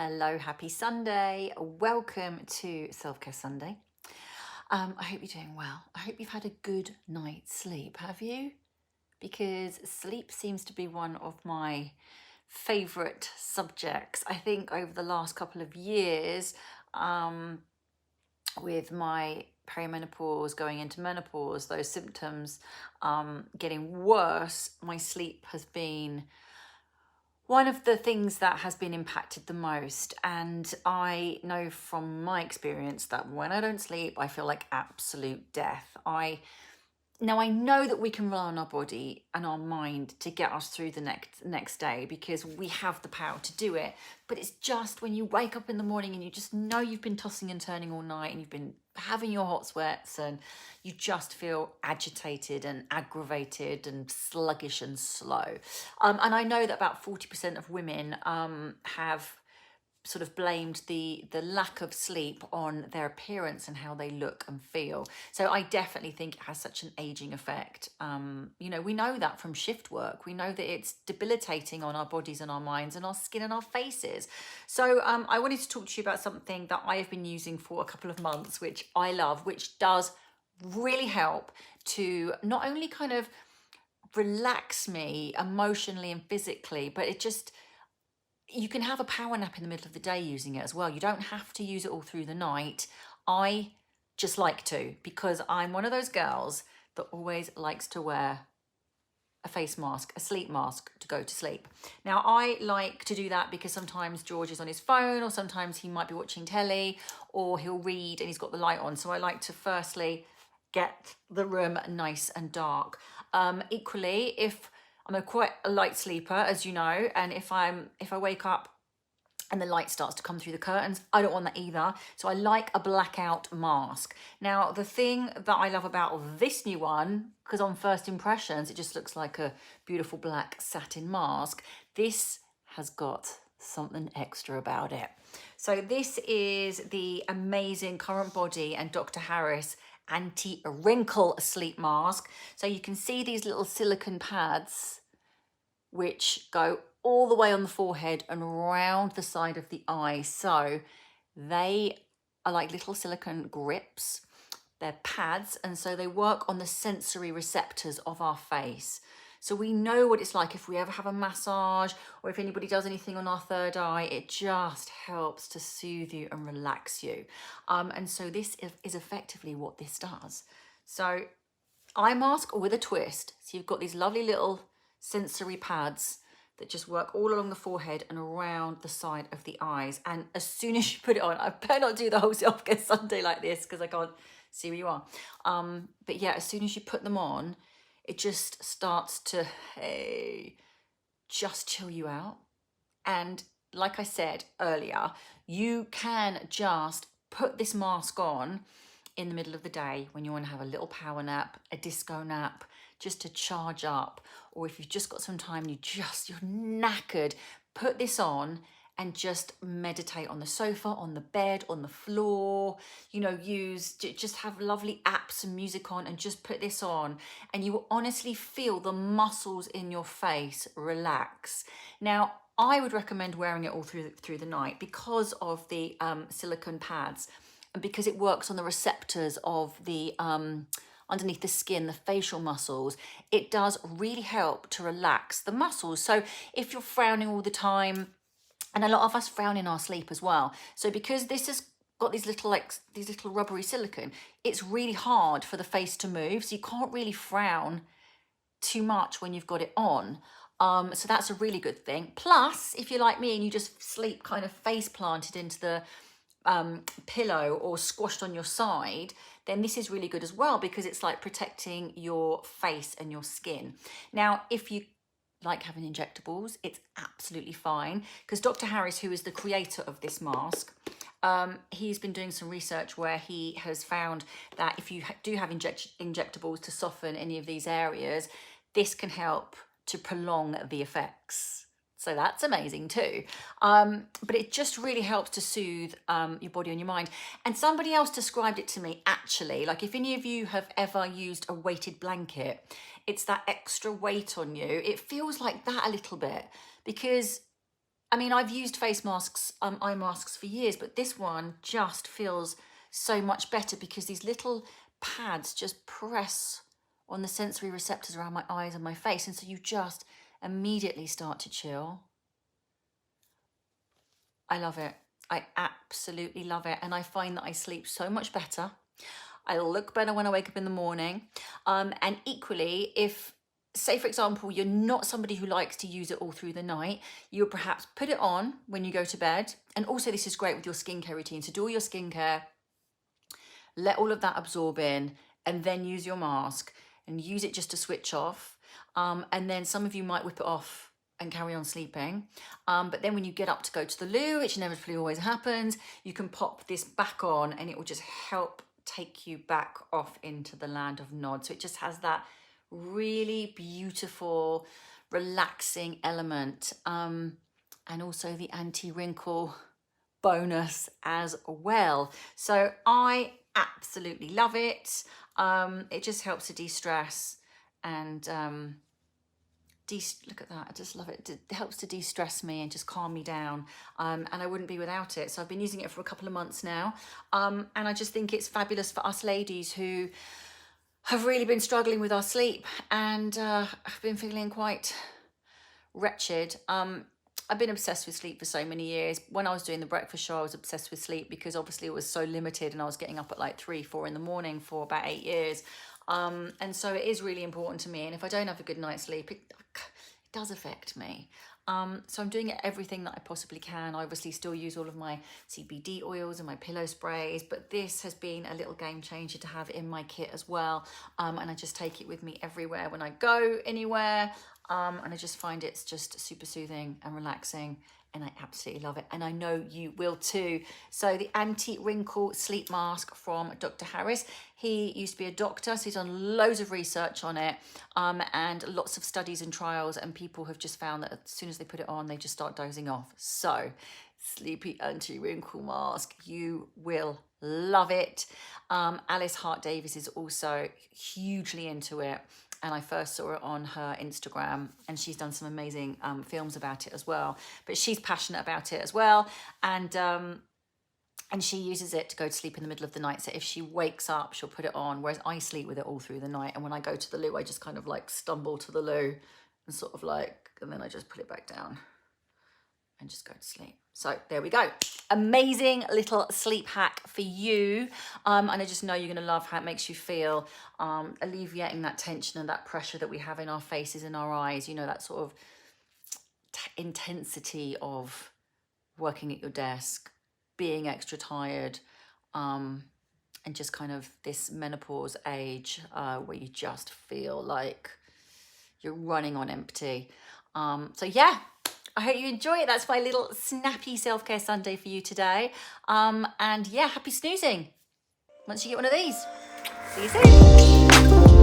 Hello, happy Sunday. Welcome to Self-Care Sunday. I hope you're doing well. I hope you've had a good night's sleep, have you? Because sleep seems to be one of my favorite subjects. I think over the last couple of years, with my perimenopause going into menopause, those symptoms getting worse, my sleep has been one of the things that has been impacted the most. And I know from my experience that when I don't sleep, I feel like absolute death. I know that we can rely on our body and our mind to get us through the next day because we have the power to do it. But it's just when you wake up in the morning and you just know you've been tossing and turning all night and you've been having your hot sweats and you just feel agitated and aggravated and sluggish and slow. And I know that about 40% of women have sort of blamed the lack of sleep on their appearance and how they look and feel. So I definitely think it has such an aging effect. We know that from shift work. We know that it's debilitating on our bodies and our minds and our skin and our faces. So I wanted to talk to you about something that I have been using for a couple of months, which I love, which does really help to not only kind of relax me emotionally and physically, but you can have a power nap in the middle of the day using it as well. You don't have to use it all through the night. I just like to, because I'm one of those girls that always likes to wear a face mask, a sleep mask to go to sleep. Now, I like to do that because sometimes George is on his phone or sometimes he might be watching telly or he'll read and he's got the light on. So I like to firstly get the room nice and dark. Equally, if I'm quite a light sleeper, as you know, and if I wake up and the light starts to come through the curtains, I don't want that either. So I like a blackout mask. Now, the thing that I love about this new one, because on first impressions, it just looks like a beautiful black satin mask, this has got something extra about it. So this is the amazing Current Body and Dr. Harris anti-wrinkle sleep mask. So you can see these little silicone pads which go all the way on the forehead and around the side of the eye. So they are like little silicone grips. They're pads, and so they work on the sensory receptors of our face. So we know what it's like if we ever have a massage or if anybody does anything on our third eye, it just helps to soothe you and relax you. And so this is effectively what this does. So eye mask with a twist. So you've got these lovely little sensory pads that just work all along the forehead and around the side of the eyes. And as soon as you put it on, I better not do the whole Self-Care Sunday like this because I can't see where you are. But yeah, as soon as you put them on, it just starts to, just chill you out. And like I said earlier, you can just put this mask on in the middle of the day when you want to have a little power nap, a disco nap, just to charge up. Or if you've just got some time, you're knackered, put this on and just meditate on the sofa, on the bed, on the floor, just have lovely apps and music on and just put this on and you will honestly feel the muscles in your face relax. Now, I would recommend wearing it all through the night because of the silicone pads and because it works on the receptors of the underneath the skin, the facial muscles. It does really help to relax the muscles. So if you're frowning all the time, and a lot of us frown in our sleep as well. So because this has got these little rubbery silicone, it's really hard for the face to move. So you can't really frown too much when you've got it on. So that's a really good thing. Plus, if you're like me and you just sleep kind of face planted into the pillow or squashed on your side, then this is really good as well because it's like protecting your face and your skin. Now, if you like having injectables, it's absolutely fine because Dr. Harris, who is the creator of this mask, he's been doing some research where he has found that if you do have injectables to soften any of these areas, this can help to prolong the effects. So that's amazing too. But it just really helps to soothe your body and your mind. And somebody else described it to me, actually, like if any of you have ever used a weighted blanket, it's that extra weight on you. It feels like that a little bit because I mean, I've used face masks, eye masks for years, but this one just feels so much better because these little pads just press on the sensory receptors around my eyes and my face. And so you just immediately start to chill. I love it. I absolutely love it. And I find that I sleep so much better. I look better when I wake up in the morning. And equally, if, say, for example, you're not somebody who likes to use it all through the night, you would perhaps put it on when you go to bed. And also this is great with your skincare routine. So do all your skincare, let all of that absorb in, and then use your mask and use it just to switch off. And then some of you might whip it off and carry on sleeping. But then when you get up to go to the loo, which inevitably always happens, you can pop this back on and it will just help take you back off into the land of Nod. So it just has that really beautiful, relaxing element. And also the anti-wrinkle bonus as well. So I absolutely love it. It just helps to de-stress and look at that, I just love it. It helps to de-stress me and just calm me down, and I wouldn't be without it. So I've been using it for a couple of months now, and I just think it's fabulous for us ladies who have really been struggling with our sleep and have been feeling quite wretched. I've been obsessed with sleep for so many years. When I was doing the breakfast show, I was obsessed with sleep because obviously it was so limited and I was getting up at like 3, 4 in the morning for about 8 years. And so it is really important to me. And if I don't have a good night's sleep, it does affect me. So I'm doing everything that I possibly can. I obviously still use all of my CBD oils and my pillow sprays, but this has been a little game changer to have in my kit as well. And I just take it with me everywhere when I go anywhere. And I just find it's just super soothing and relaxing, and I absolutely love it. And I know you will too. So the anti-wrinkle sleep mask from Dr. Harris. He used to be a doctor, so he's done loads of research on it, and lots of studies and trials, and people have just found that as soon as they put it on, they just start dozing off. So sleepy anti-wrinkle mask, you will love it. Alice Hart Davis is also hugely into it. And I first saw it on her Instagram, and she's done some amazing films about it as well. But she's passionate about it as well, and she uses it to go to sleep in the middle of the night. So if she wakes up, she'll put it on, whereas I sleep with it all through the night. And when I go to the loo, I just kind of like stumble to the loo and sort of like, and then I just put it back down and just go to sleep. So there we go. Amazing little sleep hack for you. And I just know you're going to love how it makes you feel, alleviating that tension and that pressure that we have in our faces and our eyes, you know, that sort of intensity of working at your desk, being extra tired, and just kind of this menopause age where you just feel like you're running on empty. So yeah, I hope you enjoy it. That's my little snappy self-care Sunday for you today. And yeah, happy snoozing once you get one of these. See you soon.